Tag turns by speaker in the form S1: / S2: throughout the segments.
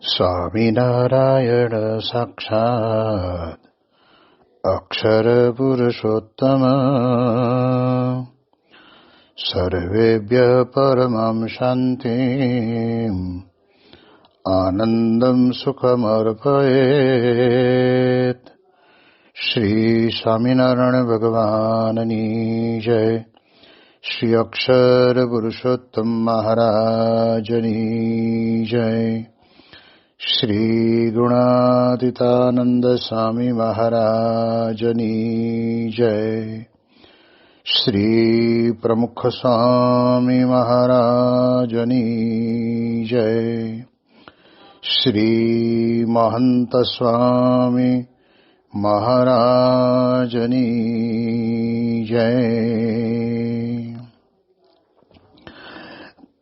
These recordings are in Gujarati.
S1: સ્વામિનારાયણ સાક્ષાત્ અક્ષર પુરુષોત્તમ સર્વેભ્ય પરમં શાંતિમ આનંદમ સુખમર્પયેત. શ્રી સ્વામિનારાયણ ભગવાનની જય. શ્રી અક્ષર પુરુષોત્તમ મહારાજની જય. શ્રી ગુણાતીતાનંદ સ્વામી મહારાજની જય. શ્રી પ્રમુખ સ્વામી મહારાજની જય. શ્રી મહંત સ્વામી મહારાજની જય.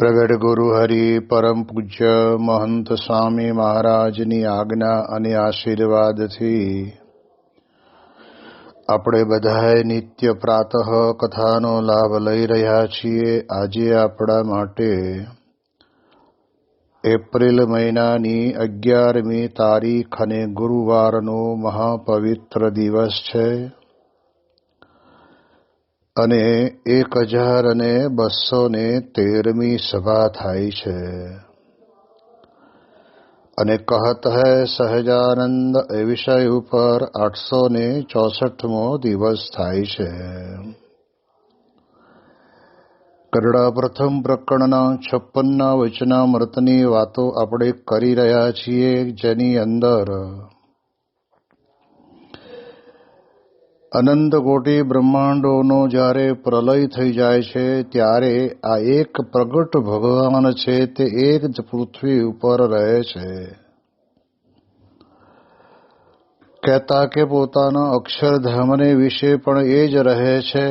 S1: પ્રગટ ગુરુ હરિ પરમ પૂજ્ય મહંત સ્વામી મહારાજની આજ્ઞા અને આશીર્વાદથી આપણે બધાએ નિત્ય પ્રાતઃ કથાનો લાભ લઈ રહ્યા છીએ. આજે આપણા માટે એપ્રિલ મહિનાની 11મી તારીખ અને ગુરુવારનો મહાપવિત્ર દિવસ છે અને 1213મી સભા થાય છે અને કહત હૈ સહજાનંદ એ વિષય ઉપર 864મો દિવસ થાય છે. ગરડા પ્રથમ પ્રકરણના 56ના વચનામૃતની વાતો આપણે કરી રહ્યા છીએ, જેની અંદર અનંત કોટી બ્રહ્માંડોનો જ્યારે પ્રલય થઈ જાય છે ત્યારે આ એક પ્રગટ ભગવાન છે તે એક જ પૃથ્વી ઉપર રહે છે. કહેતા કે પોતાના અક્ષરધામને વિશે પણ એ જ રહે છે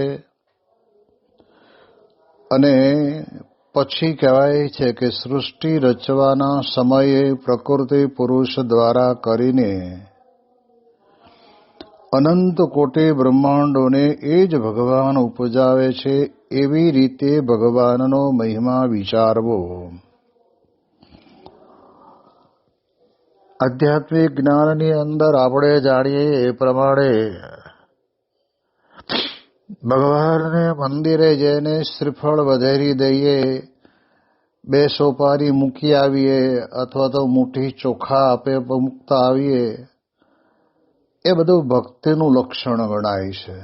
S1: અને પછી કહેવાય છે કે સૃષ્ટિ રચવાના સમયે પ્રકૃતિ પુરુષ દ્વારા કરીને અનંત કોટી બ્રહ્માંડોને એ જ ભગવાન ઉપજાવે છે. એવી રીતે ભગવાનનો મહિમા વિચારવો. આધ્યાત્મિક જ્ઞાનની અંદર આપણે જાણીએ એ પ્રમાણે ભગવાનને મંદિરે જઈને શ્રીફળ વધેરી દઈએ, 2 સોપારી મૂકી આવીએ અથવા તો મુઠ્ઠી ચોખા આપે મૂકતા આવીએ, એ બધું ભક્તિનું લક્ષણ ગણાય છે.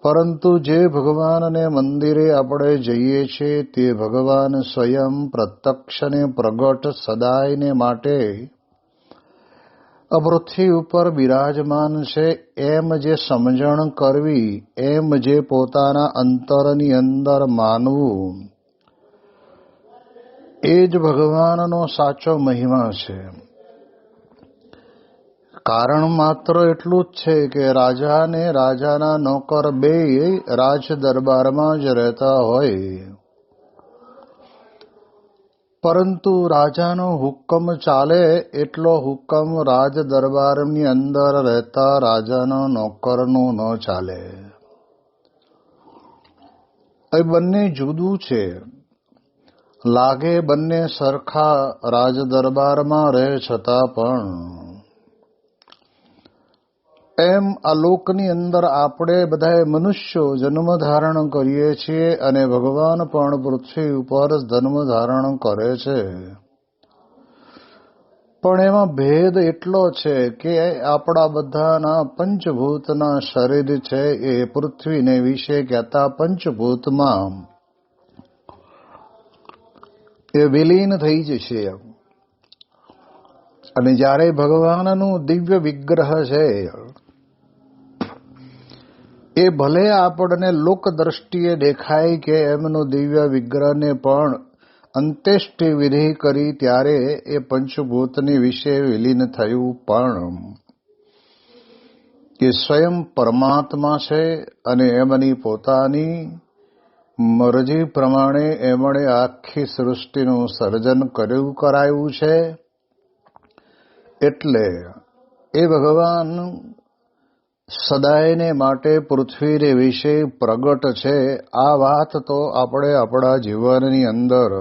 S1: પરંતુ જે ભગવાનને મંદિરે આપણે જઈએ છીએ તે ભગવાન સ્વયં પ્રત્યક્ષ ને પ્રગટ સદાયને માટે આ પૃથ્વી ઉપર બિરાજમાન છે. એમ જે સમજણ કરવી, એમ જે પોતાના અંતરની અંદર માનવું, એ જ ભગવાનનો સાચો મહિમા છે. કારણ માત્ર એટલું જ છે કે રાજા ને રાજાના નોકર બેય રાજ દરબારમાં જ રહેતા હોય, પરંતુ રાજાનો હુકમ ચાલે એટલો હુકમ રાજ દરબારની અંદર રહેતા રાજાના નોકરનો ન ચાલે. એ બંને જુદું છે. લાગે બંને સરખા રાજ દરબારમાં રહે છતાં પણ એમ આ લોકની અંદર આપણે બધા મનુષ્યો જન્મ ધારણ કરીએ છીએ અને ભગવાન પણ પૃથ્વી ઉપર જન્મ ધારણ કરે છે. પણ એમાં ભેદ એટલો છે કે આપણા બધાના પંચભૂતના શરીર છે એ પૃથ્વીને વિશે કહેતા પંચભૂતમાં એ વિલીન થઈ જશે. અને જ્યારે ભગવાનનું દિવ્ય વિગ્રહ છે એ ભલે આપણને લોક દ્રષ્ટિએ દેખાય કે એમનું દિવ્ય વિગ્રહને પણ અંત્યેષ્ટિ વિધિ કરી ત્યારે એ પંચભૂતની વિશે વિલીન થયું, પણ એ સ્વયં પરમાત્મા છે અને એમની પોતાની મરજી પ્રમાણે એમણે આખી સૃષ્ટિનું સર્જન કરાયું છે. એટલે એ ભગવાન સદાયને માટે પૃથ્વીને વિશે પ્રગટ છે. આ વાત તો આપણે આપણા જીવનની અંદર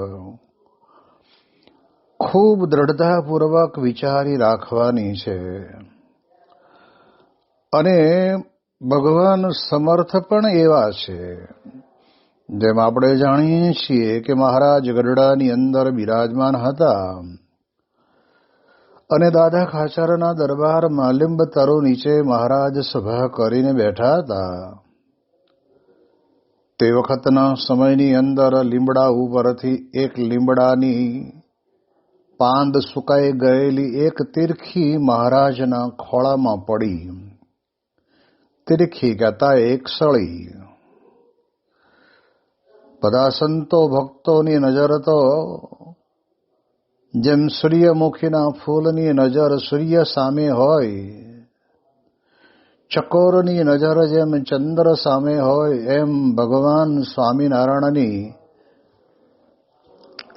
S1: ખૂબ દ્રઢતાપૂર્વક વિચારી રાખવાની છે. અને ભગવાન સમર્થ પણ એવા છે. જેમ આપણે જાણીએ છીએ કે મહારાજ ગઢડાની અંદર બિરાજમાન હતા અને દાદા ખાચરના દરબારમાં લીંબ તરુ નીચે મહારાજ સભા કરીને બેઠા હતા. તે વખતના સમયની અંદર લીમડા ઉપરથી એક લીમડાની પાંદ સુકાઈ ગયેલી એક તીરખી મહારાજના ખોળામાં પડી. તીરખી કહેતા એક સળી. બધા સંતો ભક્તોની નજર તો જેમ સૂર્યમુખીના ફૂલની નજર સૂર્ય સામે હોય, ચકોરની નજર જેમ ચંદ્ર સામે હોય, એમ ભગવાન સ્વામિનારાયણની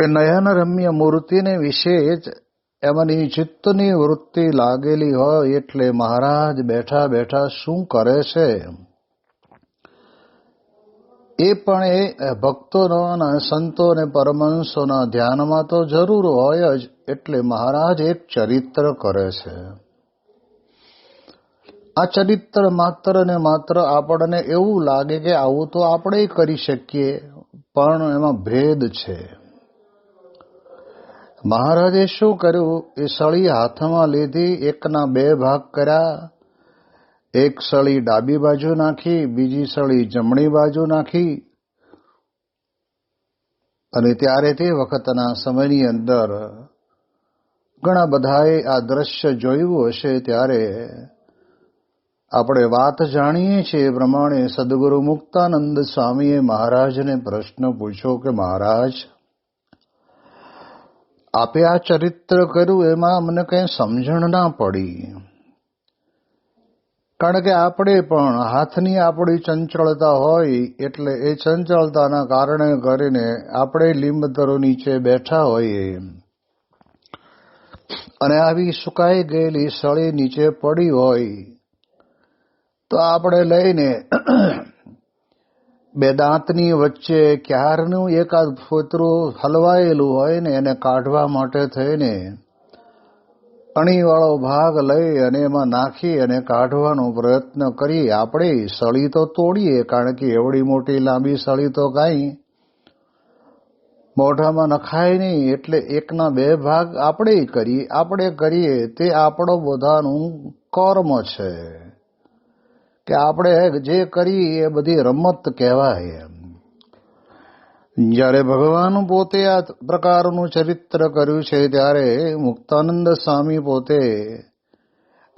S1: એ નયનરમ્ય મૂર્તિને વિશે જ એમની ચિત્તની વૃત્તિ લાગેલી હોય. એટલે મહારાજ બેઠા બેઠા શું કરે છે એ પણ એ ભક્તોના અને સંતો અને પરમહંસોના ધ્યાનમાં તો જરૂર હોય જ. એટલે મહારાજ એક ચરિત્ર કરે છે. આ ચરિત્ર માત્ર ને માત્ર આપણને એવું લાગે કે આવું તો આપણે કરી શકીએ, પણ એમાં ભેદ છે. મહારાજે શું કર્યું? એ સળી હાથમાં લીધી, એકના બે ભાગ કર્યા. એક સળી ડાબી બાજુ નાખી, બીજી સળી જમણી બાજુ નાખી. અને ત્યારે તે વખતના સમયની અંદર ઘણા બધાએ આ દ્રશ્ય જોયું હશે. ત્યારે આપણે વાત જાણીએ છીએ એ પ્રમાણે સદગુરુ મુક્તાનંદ સ્વામીએ મહારાજને પ્રશ્ન પૂછ્યો કે મહારાજ, આપે આ ચરિત્ર કર્યું એમાં અમને કંઈ સમજણ ના પડી. કારણ કે આપણે પણ હાથની આપણી ચંચળતા હોય, એટલે એ ચંચળતાના કારણે કરીને આપણે લીંબતરો નીચે બેઠા હોઈએ અને આવી સુકાઈ ગયેલી સળી નીચે પડી હોય તો આપણે લઈને બે દાંતની વચ્ચે ક્યારનું એકાદ ફોતરું હલવાયેલું હોય ને એને કાઢવા માટે થઈને અણીવાળો ભાગ લઈ અને એમાં નાખી અને કાઢવાનો પ્રયત્ન કરીએ. આપણે સળી તો તોડીએ, કારણ કે એવડી મોટી લાંબી સળી તો કાંઈ મોઢામાં નખાય નહીં. એટલે એકના બે ભાગ આપણે કરીએ તે આપણો બધાનું કર્મ છે કે આપણે જે કરીએ એ બધી રમત કહેવાય. જ્યારે ભગવાન પોતે આ પ્રકારનું ચરિત્ર કર્યું છે ત્યારે મુક્તાનંદ સ્વામી પોતે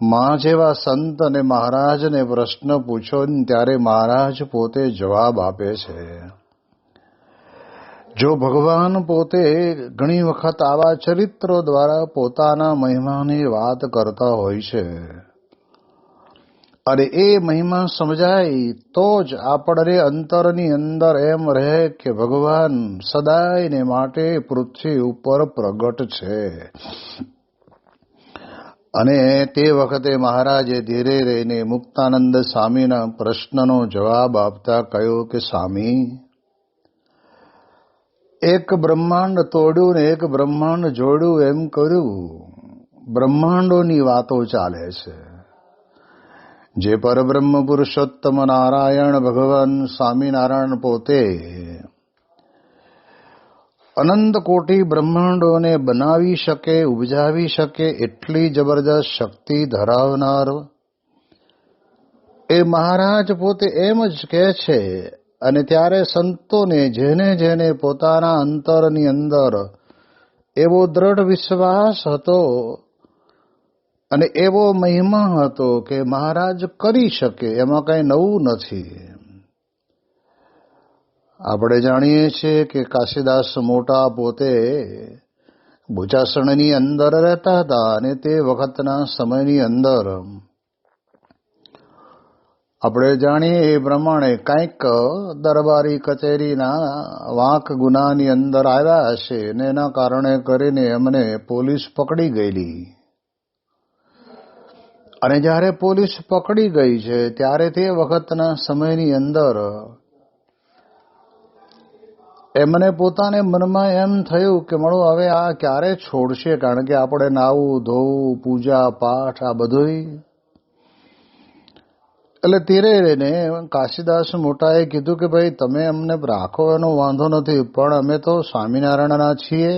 S1: મા જેવા સંત અને મહારાજને પ્રશ્ન પૂછ્યો, ત્યારે મહારાજ પોતે જવાબ આપે છે. જો ભગવાન પોતે ઘણી વખત આવા ચરિત્રો દ્વારા પોતાના મહિમાની વાત કરતા હોય છે અને એ મહિમા સમજાય તો જ આપણે અંતરની અંદર એમ રહે કે ભગવાન સદાયને માટે પૃથ્વી ઉપર પ્રગટ છે. અને તે વખતે મહારાજે ધીરે રહીને મુક્તાનંદ સ્વામીના પ્રશ્નનો જવાબ આપતા કહ્યું કે સ્વામી, એક બ્રહ્માંડ તોડ્યું ને એક બ્રહ્માંડ જોડ્યું એમ કર્યું. બ્રહ્માંડોની વાતો ચાલે છે. જે પરબ્રહ્મ પુરુષોત્તમ નારાયણ ભગવાન સ્વામિનારાયણ પોતે અનંત કોટી બ્રહ્માંડોને બનાવી શકે, ઉપજાવી શકે એટલી જબરજસ્ત શક્તિ ધરાવનાર એ મહારાજ પોતે એમ જ કહે છે. અને ત્યારે સંતોને જેને જેને પોતાના અંતરની અંદર એવો દ્રઢ વિશ્વાસ હતો અને એવો મહિમા હતો કે મહારાજ કરી શકે, એમાં કઈ નવું નથી. આપણે જાણીએ છીએ કે કાશીદાસ મોટા પોતે બોચાસણની અંદર રહેતા હતા અને તે વખતના સમયની અંદર આપણે જાણીએ એ પ્રમાણે કંઈક દરબારી કચેરીના વાંક ગુનાની અંદર આવ્યા હશે અને એના કારણે કરીને એમને પોલીસ પકડી ગયેલી. અને જ્યારે પોલીસ પકડી ગઈ છે ત્યારે તે વખતના સમયની અંદર એમને પોતાને મનમાં એમ થયું કે મળો હવે આ ક્યારે છોડશે, કારણ કે આપણે નાવું ધોવું પૂજા પાઠ આ બધું. એટલે ધીરે ને કાશીદાસ મોટાએ કીધું કે ભાઈ તમે અમને રાખો એનો વાંધો નથી, પણ અમે તો સ્વામિનારાયણના છીએ,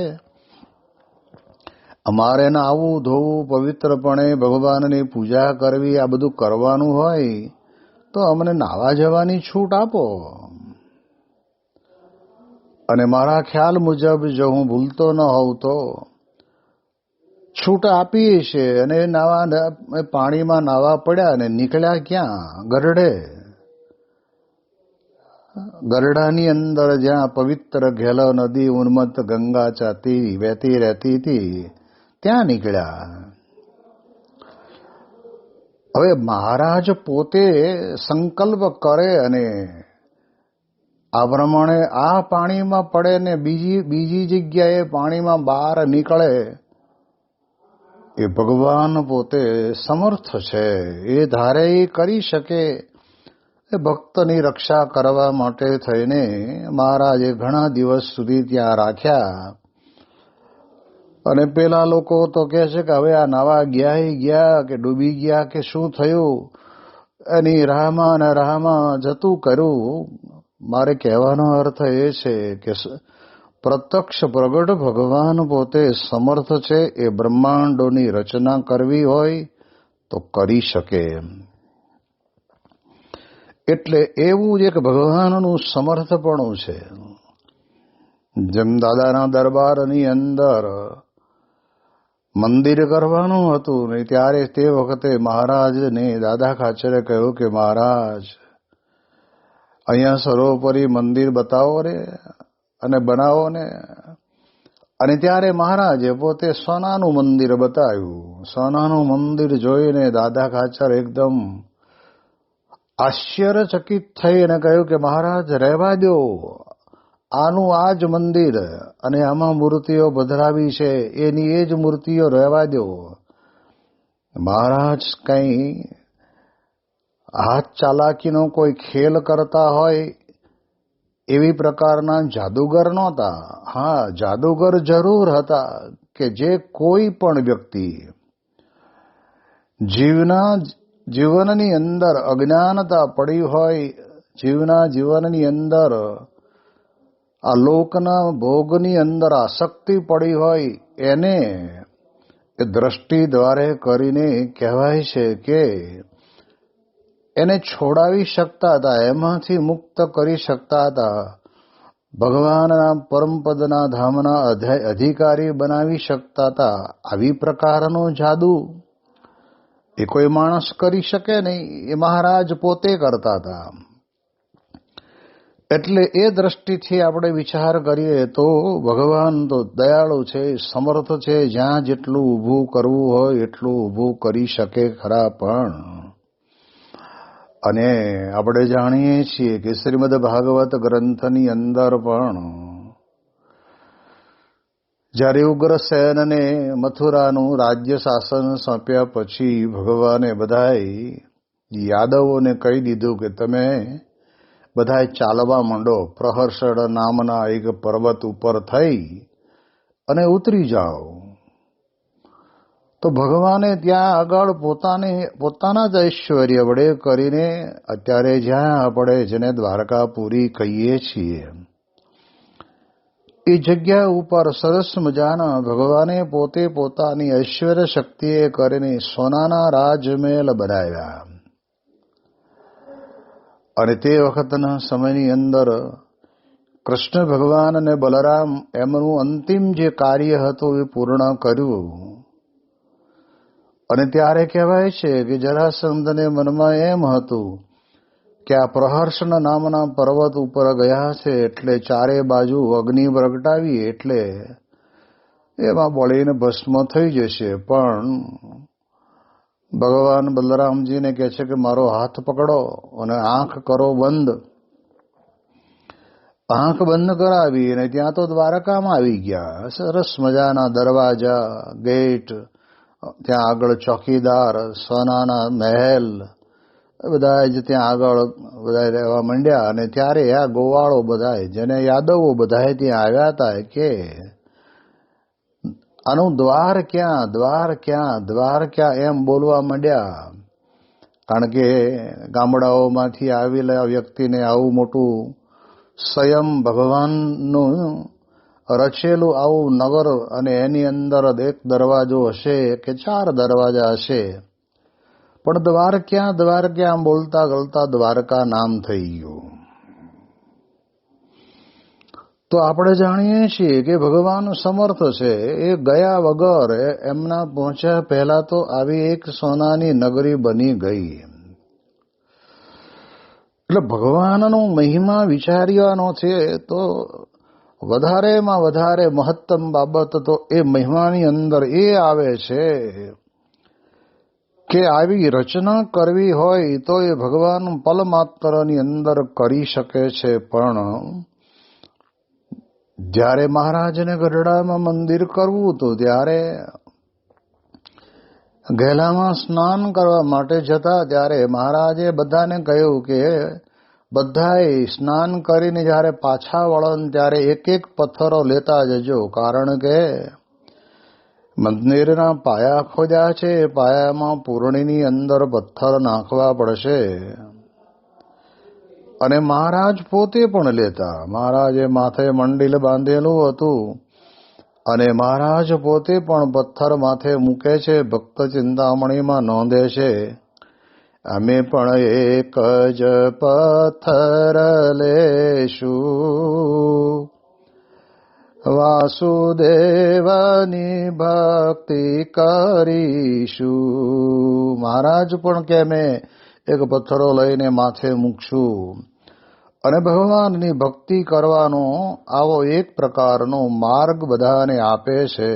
S1: અમારે નાવું ધોવું પવિત્રપણે ભગવાનની પૂજા કરવી આ બધું કરવાનું હોય તો અમને નાવા જવાની છૂટ આપો. અને મારા ખ્યાલ મુજબ જો હું ભૂલતો ન હોઉં તો છૂટ આપીએ છે. અને પાણીમાં નાવા પડ્યા અને નીકળ્યા ક્યાં? ગરડે. ગરડાની અંદર જ્યાં પવિત્ર ઘેલો નદી ઉન્મત્ત ગંગા ચાતી વહેતી રહેતી હતી ત્યાં નીકળ્યા. હવે મહારાજ પોતે સંકલ્પ કરે અને આ પ્રમાણે આ પાણીમાં પડે ને બીજી જગ્યાએ પાણીમાં બહાર નીકળે, એ ભગવાન પોતે સમર્થ છે. એ ધારે એ કરી શકે. એ ભક્તની રક્ષા કરવા માટે થઈને મહારાજે ઘણા દિવસ સુધી ત્યાં રાખ્યા. અને પેલા લોકો તો કહે છે કે હવે આ નાવા ગયા કે ડૂબી ગયા કે શું થયું, એની રાહમાં અને રાહમાં જતું કર્યું. મારે કહેવાનો અર્થ એ છે કે પ્રત્યક્ષ પ્રગટ ભગવાન પોતે સમર્થ છે. એ બ્રહ્માંડોની રચના કરવી હોય તો કરી શકે. એટલે એવું જ એક ભગવાનનું સમર્થપણું છે. જેમ દાદાના દરબારની અંદર મંદિર કરવાનું હતું ને ત્યારે તે વખતે મહારાજને દાદા ખાચરે કહ્યું કે મહારાજ અહીંયા સર્વોપરી મંદિર બતાવો રે અને બનાવો ને. અને ત્યારે મહારાજે પોતે સોનાનું મંદિર બતાવ્યું. સોનાનું મંદિર જોઈને દાદા ખાચર એકદમ આશ્ચર્યચકિત થઈ અને કહ્યું કે મહારાજ રહેવા દો, આનું આ જ મંદિર અને આમાં મૂર્તિઓ પધરાવી છે એની એ જ મૂર્તિઓ રહેવા દો. મહારાજ કઈ હાથ ચાલાકીનો કોઈ ખેલ કરતા હોય એવી પ્રકારના જાદુગર નહોતા. હા, જાદુગર જરૂર હતા કે જે કોઈ પણ વ્યક્તિ જીવનની અંદર અજ્ઞાનતા પડી હોય, જીવનની અંદર આ લોકના ભોગની અંદર આસક્તિ પડી હોય, એને એ દ્રષ્ટિ દ્વારે કરીને કહેવાય છે કે એને છોડાવી શકતા હતા, એમાંથી મુક્ત કરી શકતા હતા, ભગવાનના પરમપદના ધામના અધિકારી બનાવી શકતા હતા. આવી પ્રકારનો જાદુ એ કોઈ માણસ કરી શકે નહીં, એ મહારાજ પોતે કરતા હતા. એટલે એ દ્રષ્ટિથી આપણે વિચાર કરીએ તો ભગવાન તો દયાળુ છે, સમર્થ છે. જ્યાં જેટલું ઊભું કરવું હોય એટલું ઊભું કરી શકે ખરા. પણ અને આપણે જાણીએ છીએ કે શ્રીમદ ભાગવત ગ્રંથની અંદર પણ જ્યારે ઉગ્રસેનને મથુરાનું રાજ્ય શાસન સોંપ્યા પછી ભગવાને બધાય યાદવોને કહી દીધું કે તમે બધાય ચાલવા માંડો, પ્રહર્ષણ નામના એક પર્વત ઉપર થઈ અને ઉતરી જાઓ. તો ભગવાને ત્યાં આગળ પોતાના જ ઐશ્વર્ય વડે કરીને અત્યારે જ્યાં આપણે જેને દ્વારકાપુરી કહીએ છીએ એ જગ્યા ઉપર સરસ મજાના ભગવાને પોતે પોતાની ઐશ્વર્ય શક્તિએ કરીને સોનાના રાજમહેલ બનાવ્યા. અને તે વખતના સમયની અંદર કૃષ્ણ ભગવાન અને બલરામ એમનું અંતિમ જે કાર્ય હતું એ પૂર્ણ કર્યું. અને ત્યારે કહેવાય છે કે જરાસંધને મનમાં એમ હતું કે આ પ્રહર્ષણ નામના પર્વત ઉપર ગયા છે એટલે ચારે બાજુ અગ્નિ પ્રગટાવી એટલે એમાં બળીને ભસ્મ થઈ જશે. પણ ભગવાન બલરામજીને કહે છે કે મારો હાથ પકડો અને આંખ કરો બંધ. આંખ બંધ કરાવી અને ત્યાં તો દ્વારકામાં આવી ગયા. સરસ મજાના દરવાજા, ગેટ, ત્યાં આગળ ચોકીદાર, સોનાના મહેલ, બધા જ ત્યાં આગળ બધા રહેવા માંડ્યા. અને ત્યારે આ ગોવાળો બધા જેને યાદવો બધા ત્યાં આવ્યા હતા કે આનું દ્વાર ક્યાં, દ્વાર ક્યાં, દ્વાર ક્યાં એમ બોલવા માંડ્યા. કારણ કે ગામડાઓમાંથી આવેલા વ્યક્તિને આવું મોટું સ્વયં ભગવાનનું રચેલું આવું નગર અને એની અંદર એક દરવાજો હશે કે 4 દરવાજા હશે, પણ દ્વાર ક્યાં બોલતા ગલતા દ્વારકા નામ થઈ ગયું. તો આપણે જાણીએ છીએ કે ભગવાન સમર્થ છે. એ ગયા વગર એમના પહોંચ્યા પહેલા તો આવી એક સોનાની નગરી બની ગઈ. એટલે ભગવાનનો મહિમા વિચાર્યાનો છે તો વધારેમાં વધારે મહત્તમ બાબત તો એ મહિમાની અંદર એ આવે છે કે આવી રચના કરવી હોય તો એ ભગવાન પલ માત્રની અંદર કરી શકે છે. પણ જ્યારે મહારાજને ગઢડામાં મંદિર કરવું હતું ત્યારે ઘેલામાં સ્નાન કરવા માટે જતા ત્યારે મહારાજે બધાને કહ્યું કે બધાએ સ્નાન કરીને જ્યારે પાછા વળો ત્યારે એક એક પથ્થરો લેતા જજો, કારણ કે મંદિરના પાયા ખોદ્યા છે, પાયામાં પૂર્ણીની અંદર પથ્થર નાખવા પડશે. અને મહારાજ પોતે પણ લેતા. મહારાજે માથે મંડિલ બાંધેલું હતું અને મહારાજ પોતે પણ પથ્થર માથે મૂકે છે. ભક્ત ચિંતામણીમાં નોંધે છે, અમે પણ એક જ પથ્થર લેશું, વાસુદેવની ભક્તિ કરીશું. મહારાજ પણ કે મેં એક પથ્થરો લઈને માથે મૂકશું. અને ભગવાનની ભક્તિ કરવાનો આવો એક પ્રકારનો માર્ગ બધાને આપે છે.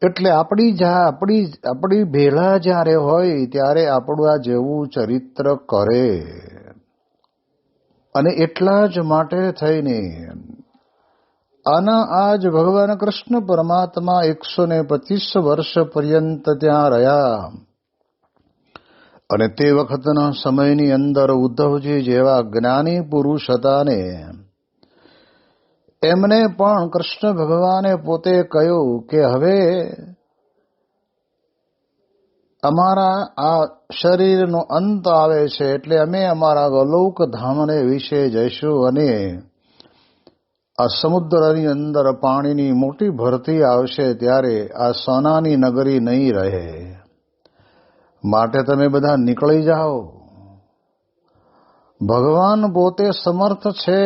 S1: એટલે આપણી ભેળા જ્યારે હોય ત્યારે આપણું આ જેવું ચરિત્ર કરે. અને એટલા જ માટે થઈને આના આજ ભગવાન કૃષ્ણ પરમાત્મા 125 વર્ષ પર્યંત ત્યાં રહ્યા. અને તે વખતના સમયની અંદર ઉદ્ધવજી જેવા જ્ઞાની પુરુષ હતા ને એમને પણ કૃષ્ણ ભગવાને પોતે કહ્યું કે હવે અમારા આ શરીરનો અંત આવે છે, એટલે અમે અમારા ગોલોક ધામને વિશે જઈશું. અને આ સમુદ્રની અંદર પાણીની મોટી ભરતી આવશે ત્યારે આ સોનાની નગરી નહીં રહે, માટે તમે બધા નીકળી જાઓ. ભગવાન પોતે સમર્થ છે.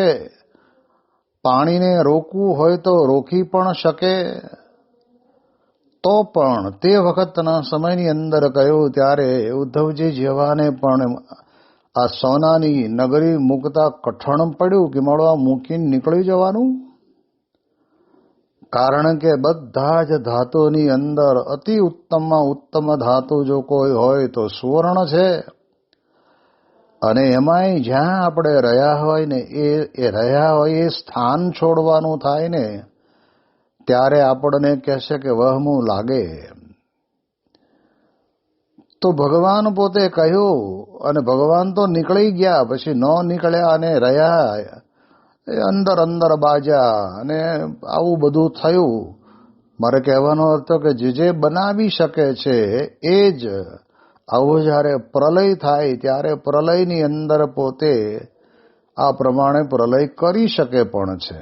S1: પાણીને રોકવું હોય તો રોકી પણ શકે. તો પણ તે વખતના સમયની અંદર કહ્યું ત્યારે ઉદ્ધવજી જેવાને પણ આ સોનાની નગરી મૂકતા કઠણ પડ્યું કે મળવા મૂકીને નીકળી જવાનું. કારણ કે બધા જ ધાતુની અંદર અતિ ઉત્તમમાં ઉત્તમ ધાતુ જો કોઈ હોય તો સુવર્ણ છે. અને એમાંય જ્યાં આપણે રહ્યા હોય ને એ રહ્યા હોય એ સ્થાન છોડવાનું થાય ને ત્યારે આપણને કહેશે કે વહમું લાગે. તો ભગવાન પોતે કહ્યું અને ભગવાન તો નીકળી ગયા, પછી ન નીકળ્યા અને રહ્યા અંદર અંદર બાજા અને આવું બધું થયું. મારે કહેવાનો અર્થ કે જે બનાવી શકે છે એ જ આવો જ્યારે પ્રલય થાય ત્યારે પ્રલયની અંદર પોતે આ પ્રમાણે પ્રલય કરી શકે પણ છે.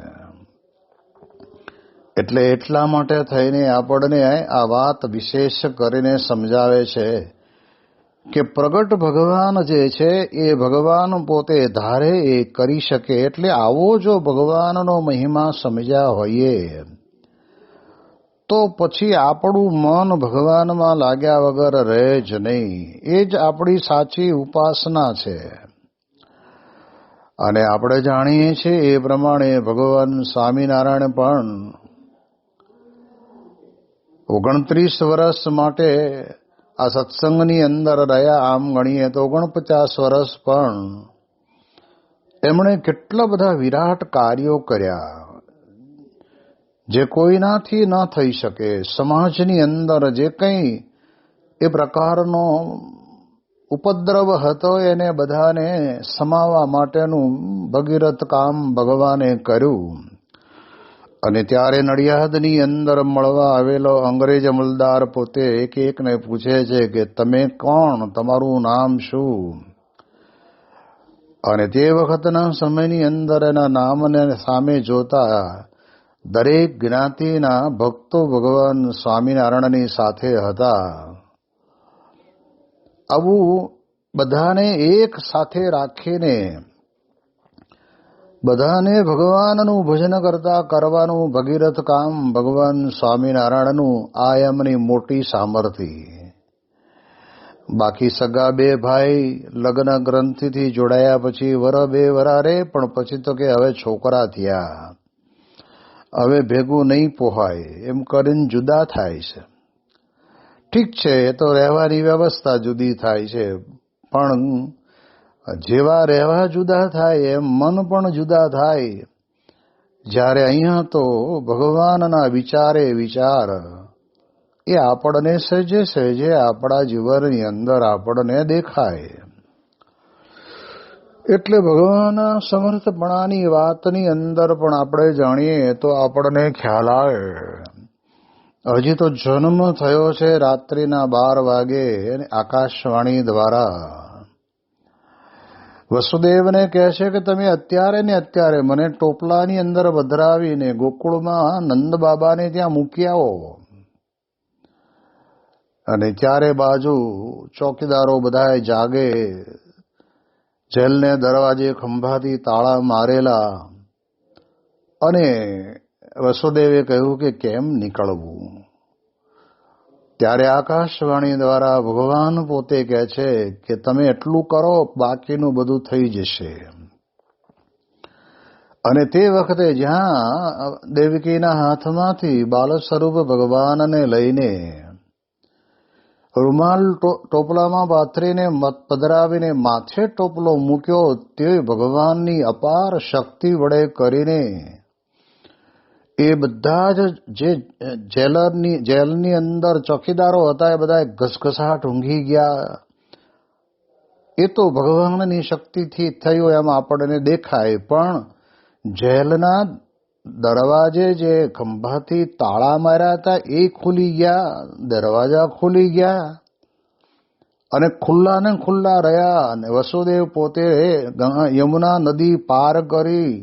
S1: એટલે એટલા માટે થઈને આપણને આ વાત વિશેષ કરીને સમજાવે છે કે પ્રગટ ભગવાન જે છે એ ભગવાન પોતે ધારે એ કરી શકે. એટલે આવો જો ભગવાનનો મહિમા સમજ્યા હોઈએ તો પછી આપણું મન ભગવાનમાં લાગ્યા વગર રહે જ નહીં. એ જ આપણી સાચી ઉપાસના છે. અને આપણે જાણીએ છીએ એ પ્રમાણે ભગવાન સ્વામિનારાયણ પણ 29 વર્ષ માટે આ સત્સંગની અંદર રહ્યા. આમ ગણીએ તો 49 વર્ષ પણ એમણે કેટલા બધા વિરાટ કાર્યો કર્યા જે કોઈનાથી ન થઈ શકે. સમાજની અંદર જે કંઈ એ પ્રકારનો ઉપદ્રવ હતો એને બધાને સમાવવા માટેનું ભગીરથ કામ ભગવાને કર્યું. અને ત્યારે નડિયાદની અંદર મળવા આવેલો અંગ્રેજ અમલદાર પોતે એક એકને પૂછે છે કે તમે કોણ, તમારું નામ શું? અને તે વખતના સમયની અંદર એના નામને સામે જોતા દરેક જ્ઞાતિના ભક્તો ભગવાન સ્વામિનારાયણની સાથે હતા. આવું બધાને એક સાથે રાખીને બધાને ભગવાનનું ભજન કરવાનું ભગીરથ કામ ભગવાન સ્વામિનારાયણનું આ એમની મોટી સામર્થ્ય. બાકી સગા બે ભાઈ લગ્ન ગ્રંથિથી જોડાયા પછી બે વરારે પણ પછી તો કે હવે છોકરા થયા, હવે ભેગું નહીં પોહાય એમ કરીને જુદા થાય છે. ઠીક છે, એ તો રહેવાની વ્યવસ્થા જુદી થાય છે, પણ જેવા રહેવા જુદા થાય એમ મન પણ જુદા થાય. જ્યારે અહીંયા તો ભગવાનના વિચાર એ આપણને સહેજે સહેજે આપણા જીવનની અંદર આપણને દેખાય. એટલે ભગવાનના સમર્થપણાની વાતની અંદર પણ આપણે જાણીએ તો આપણને ખ્યાલ આવે. હજી તો જન્મ થયો છે રાત્રિના 12 વાગે અને આકાશવાણી દ્વારા વસુદેવને કહે છે કે તમે અત્યારે ને અત્યારે મને ટોપલાની અંદર વધરાવીને ગોકુળમાં નંદ બાબાને ત્યાં મૂકી આવો. અને ત્યારે બાજુ ચોકીદારો બધા જાગે, જેલને દરવાજે ખંભાથી તાળા મારેલા. અને વસુદેવે કહ્યું કે કેમ નીકળવું? ત્યારે આકાશવાણી દ્વારા ભગવાન પોતે કહે છે કે તમે એટલું કરો, બાકીનું બધું થઈ જશે. અને તે વખતે જ્યાં દેવકીના હાથમાંથી બાલ સ્વરૂપ ભગવાનને લઈને રૂમાલ ટોપલામાં પાથરીને પધરાવીને માથે ટોપલો મૂક્યો, તે ભગવાનની અપાર શક્તિ વડે કરીને એ બધા જ જે જેલની અંદર ચોકીદારો હતા એ બધા ઘસઘસાટ ઊંઘી ગયા. એ તો ભગવાનની શક્તિથી થયું એમ આપણને દેખાય, પણ જેલના દરવાજે જે ખંભાથી તાળા માર્યા હતા એ ખુલી ગયા, દરવાજા ખુલી ગયા અને ખુલ્લા ને ખુલ્લા રહ્યા. અને વસુદેવ પોતે યમુના નદી પાર કરી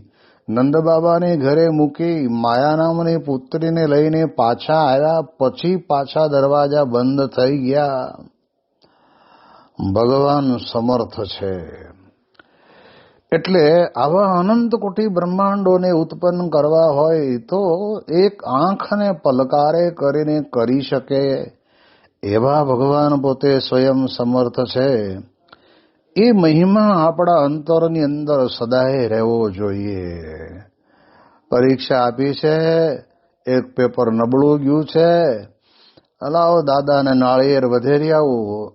S1: નંદબાબાને ઘરે મૂકી માયા નામની પુત્રીને લઈને પાછા આવ્યા. પછી પાછા દરવાજા બંધ થઈ ગયા. ભગવાન સમર્થ છે. એટલે આવા અનંત કોટી બ્રહ્માંડોને ઉત્પન્ન કરવા હોય તો એક આંખને પલકારે કરીને કરી શકે એવા ભગવાન પોતે સ્વયં સમર્થ છે. એ મહિમા આપણા અંતરની અંદર સદાય રહેવો જોઈએ. પરીક્ષા આપી છે, એક પેપર નબળું ગયું છે, અલાવો દાદાને નાળિયેર વધેરી આવું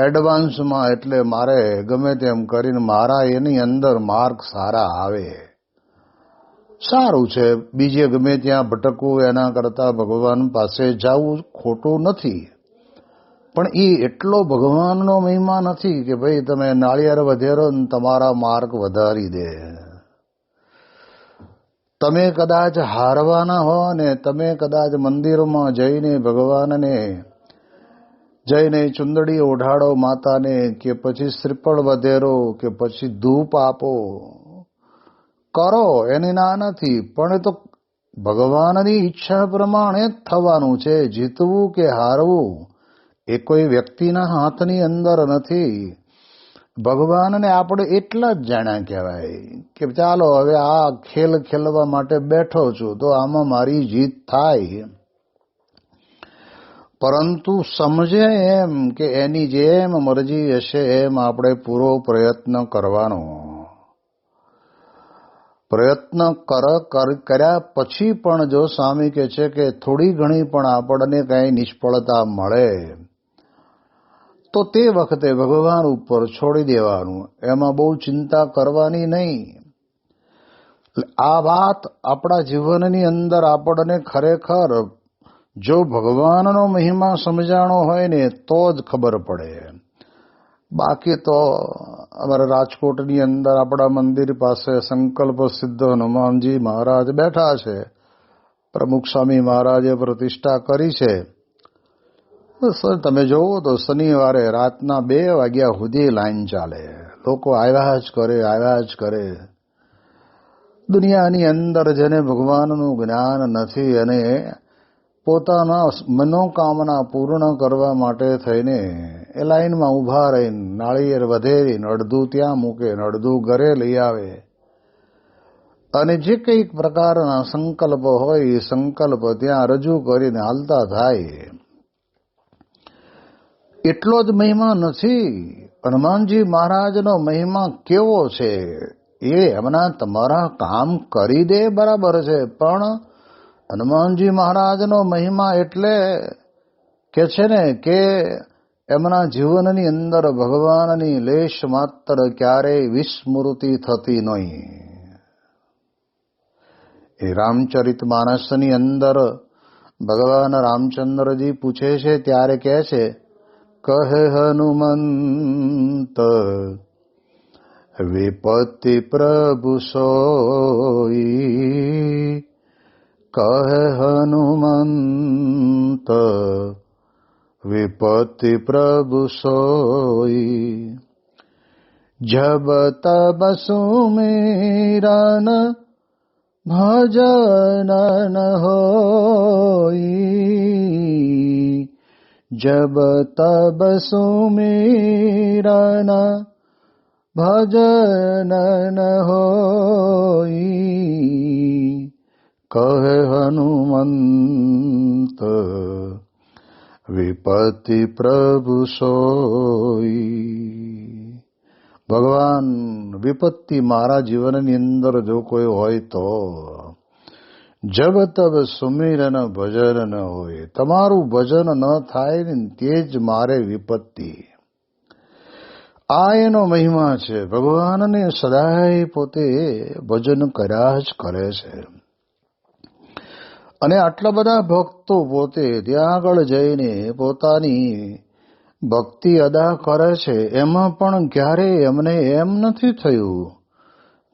S1: એડવાન્સમાં, એટલે મારે ગમે તેમ કરીને મારા એની અંદર માર્ક સારા આવે. સારું છે, બીજે ગમે ત્યાં ભટકવું એના કરતાં ભગવાન પાસે જવું ખોટું નથી. પણ એ એટલો ભગવાનનો મહિમા નથી કે ભાઈ તમે નાળિયેર વધેરો ને તમારા માર્ક વધારી દે. તમે કદાચ હારવાના હો ને તમે કદાચ મંદિરમાં જઈને ભગવાનને જઈને ચુંદડી ઓઢાડો માતાને, કે પછી શ્રીફળ વધેરો, કે પછી ધૂપ આપો, કરો, એની ના નથી, પણ એ તો ભગવાનની ઈચ્છા પ્રમાણે જ થવાનું છે. જીતવું કે હારવું એ કોઈ વ્યક્તિના હાથની અંદર નથી. ભગવાનને આપણે એટલા જ જાણ્યા કહેવાય કે ચાલો હવે આ ખેલ ખેલવા માટે બેઠો છું તો આમાં મારી જીત થાય. પરંતુ સમજે એમ કે એની જેમ મરજી હશે એમ આપણે પૂરો પ્રયત્ન કરવાનો. પ્રયત્ન કર્યા પછી પણ જો સ્વામી કહે છે કે થોડી ઘણી પણ આપણને કઈ નિષ્ફળતા મળે તો તે વખતે ભગવાન ઉપર છોડી દેવાનું, એમાં બહુ ચિંતા કરવાની નહીં. આ વાત આપણા જીવનની અંદર આપણને ખરેખર જો ભગવાનનો મહિમા સમજાણો હોય ને તો જ ખબર પડે. બાકી તો અમારા રાજકોટની અંદર આપણા મંદિર પાસે સંકલ્પ સિદ્ધ હનુમાનજી મહારાજ બેઠા છે. પ્રમુખ સ્વામી મહારાજે પ્રતિષ્ઠા કરી છે. સર તમે જોવો તો શનિવારે રાતના 2 વાગ્યા સુધી લાઈન ચાલે. લોકો આવ્યા જ કરે. દુનિયાની અંદર જેને ભગવાનનું જ્ઞાન નથી અને પોતાના મનોકામના પૂર્ણ કરવા માટે થઈને એ લાઈનમાં ઊભા રહીને નાળિયેર વધેરીને અડધું ત્યાં મૂકે ને અડધું ઘરે લઈ આવે અને જે કંઈક પ્રકારના સંકલ્પ હોય એ સંકલ્પ ત્યાં રજૂ કરીને હાલતા થાય. એટલો જ મહિમા નથી. હનુમાનજી મહારાજનો મહિમા કેવો છે એ એમના તમારા કામ કરી દે બરાબર છે, પણ હનુમાનજી મહારાજનો મહિમા એટલે કે છે ને કે એમના જીવનની અંદર ભગવાનની લેશ માત્ર ક્યારેય વિસ્મૃતિ થતી નહીં. એ રામચરિત માનસની અંદર ભગવાન રામચંદ્રજી પૂછે છે ત્યારે કહે છે, કહે હનુમંત વિપત્તિ પ્રભુ સોઈ, કહે હનુમંત વિપત્તિ પ્રભુ સોઈ, જબ તબ સુમિરન ભજન ન હોઈ, જબ તબ સુમિરન ભજન ન હોઈ, કહે હનુમંત વિપત્તિ પ્રભુ સોઈ. ભગવાન વિપત્તિ મારા જીવનની અંદર જો કોઈ હોય તો જબ તબ સુમિરન ભજન ન હોય, તમારું ભજન ન થાય ને તે જ મારે વિપત્તિ. આ એનો મહિમા છે. ભગવાનને સદાય પોતે ભજન કર્યા જ કરે છે. અને આટલા બધા ભક્તો પોતે ત્યાં આગળ જઈને પોતાની ભક્તિ અદા કરે છે. એમાં પણ ક્યારેય એમને એમ નથી થયું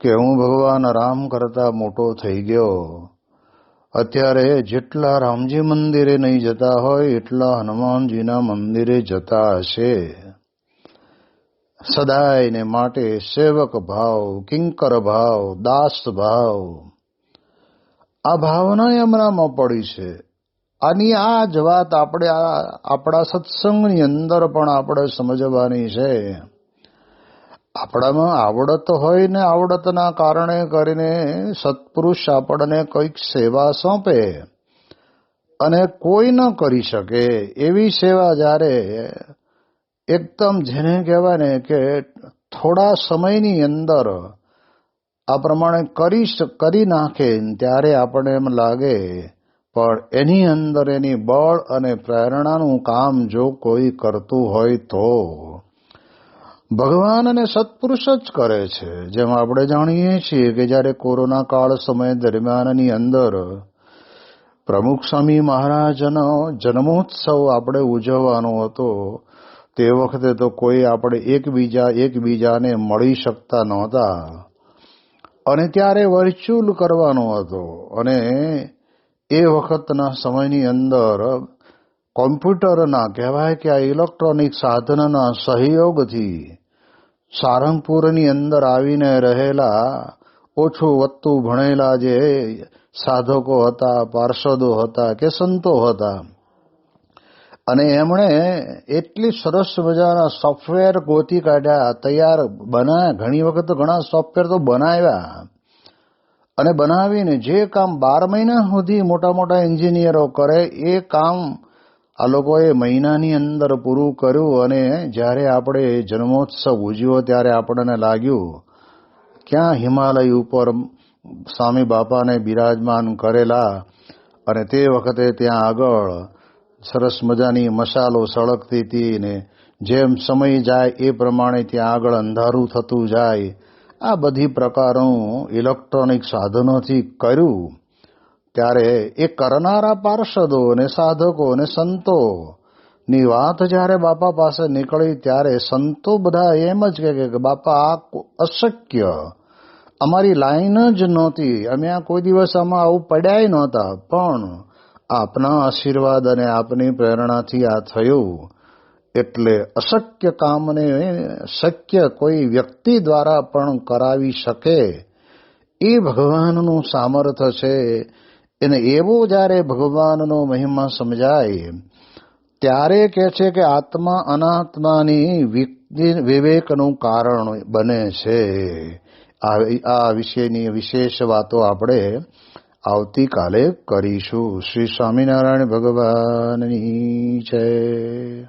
S1: કે હું ભગવાન રામ કરતા મોટો થઈ ગયો. અત્યારે જેટલા રામજી મંદિરે નહીં જતા હોય એટલા હનુમાનજીના મંદિરે જતા હશે. સદાયને માટે સેવક ભાવ, કિંકર ભાવ, દાસ ભાવ, આ ભાવના એમનામાં પડી છે. આની આ જ વાત આપણે આપણા સત્સંગની અંદર પણ આપણે સમજવાની છે. આપણામાં આવડત હોય ને આવડતના કારણે કરીને સત્પુરુષ આપણને કંઈક સેવા સોંપે અને કોઈ ન કરી શકે એવી સેવા જ્યારે એકદમ જેને કહેવાય ને કે થોડા સમયની અંદર આ પ્રમાણે કરી નાખે ત્યારે આપણને એમ લાગે, પણ એની અંદર એની બળ અને પ્રેરણાનું કામ જો કોઈ કરતું હોય તો ભગવાન અને સત્પુરુષ જ કરે છે. જેમ આપણે જાણીએ છીએ કે જ્યારે કોરોના કાળ સમય દરમિયાનની અંદર પ્રમુખ સ્વામી મહારાજનો જન્મોત્સવ આપણે ઉજવવાનો હતો. તે વખતે તો કોઈ આપણે એકબીજાને મળી શકતા નહોતા અને ત્યારે વર્ચ્યુઅલ કરવાનો હતો. અને એ વખતના સમયની અંદર કોમ્પ્યુટરના કહેવાય કે આ ઇલેક્ટ્રોનિક સાધનના સહયોગથી સારંગપુરની અંદર આવીને રહેલા ઓછું વત્તું ભણેલા જે સાધકો હતા, પાર્ષદો હતા કે સંતો હતા, અને એમણે એટલી સરસ મજાના સોફ્ટવેર ગોતી કાઢ્યા, તૈયાર બનાવ્યા. ઘણી વખત ઘણા સોફ્ટવેર તો બનાવ્યા અને બનાવીને જે કામ 12 મહિના સુધી મોટા મોટા એન્જિનિયરો કરે એ કામ આ લોકોએ મહિનાની અંદર પૂરું કર્યું. અને જ્યારે આપણે જન્મોત્સવ ઉજવ્યો ત્યારે આપણને લાગ્યું ક્યાં હિમાલય ઉપર સ્વામી બાપાને બિરાજમાન કરેલા, અને તે વખતે ત્યાં આગળ સરસ મજાની મશાલો સળગતી હતી ને જેમ સમય જાય એ પ્રમાણે ત્યાં આગળ અંધારું થતું જાય. આ બધી પ્રકારનું ઇલેક્ટ્રોનિક સાધનોથી કર્યું. ત્યારે એ કરનારા પાર્ષદો અને સાધકો અને સંતો ની વાત જ્યારે બાપા પાસે નીકળી ત્યારે સંતો બધા એમ જ કહે કે બાપા આ અશક્ય, અમારી લાઈન જ નહોતી, અમે આ કોઈ દિવસ આમાં આવું પડ્યાય નહોતા, પણ આપના આશીર્વાદ અને આપની પ્રેરણાથી આ થયું. એટલે અશક્ય કામને શક્ય કોઈ વ્યક્તિ દ્વારા પણ કરાવી શકે એ ભગવાનનું સામર્થ્ય છે. એને એવો જ્યારે ભગવાનનો મહિમા સમજાય ત્યારે કહે છે કે આત્મા અનાત્માની વિવેકનું કારણ બને છે. આ વિશેની વિશેષ વાતો આપણે આવતીકાલે કરીશું. શ્રી સ્વામિનારાયણ ભગવાનની જય.